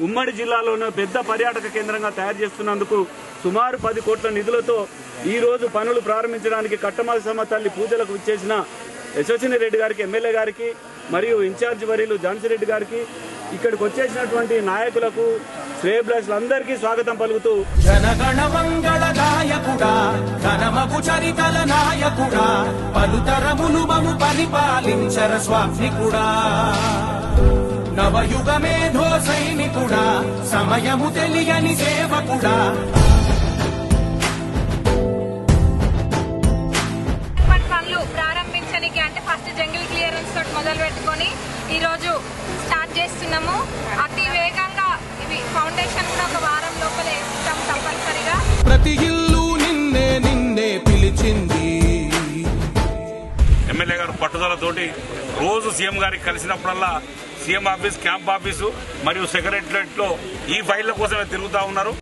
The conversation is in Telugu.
ఉమ్మడి జిల్లాలోనే పెద్ద పర్యాటక కేంద్రంగా తయారు చేస్తున్నందుకు సుమారు 10 కోట్ల నిధులతో ఈ రోజు పనులు ప్రారంభించడానికి కట్టమసమ్మ తల్లి పూజలకు విచ్చేసిన యశస్విని రెడ్డి గారికి, ఎమ్మెల్యే గారికి మరియు ఇన్ఛార్జ్ వర్యులు ఝాన్సీ రెడ్డి గారికి, ఇక్కడికి వచ్చేసినటువంటి నాయకులకు, శ్రేయభిలాషులందరికీ స్వాగతం పలుకుతూ జనగణ మంగళ నాయకుడా, ఘనమగు చరితల నాయకుడా, పలుతరములు మము పరిపాలించర స్వామికుడా, నవయుగ మేధో సైనికుడా, సమయము తెలియని సేవకుడా. పనులు ప్రారంభించడానికి అంటే ఫస్ట్ జంగిల్ క్లియరెన్స్ తోటి మొదలు పెట్టుకొని ఈ రోజు స్టార్ట్ చేస్తున్నాము. అతి వేగంగా ఇవి ఫౌండేషన్ కూడా ఒక వారం లోపల వేస్తాం తప్పనిసరిగా. ప్రతి ఇల్లు నిన్నే నిన్నే పిలిచింది. ఎమ్మెల్యే గారు పట్టుదలతోటి రోజు సీఎం గారికి కలిసినప్పుడల్లా సీఎం ఆఫీస్, క్యాంప్ ఆఫీసు మరియు సెక్రటరియట్ లో ఈ ఫైళ్ల కోసమే తిరుగుతా ఉన్నారు.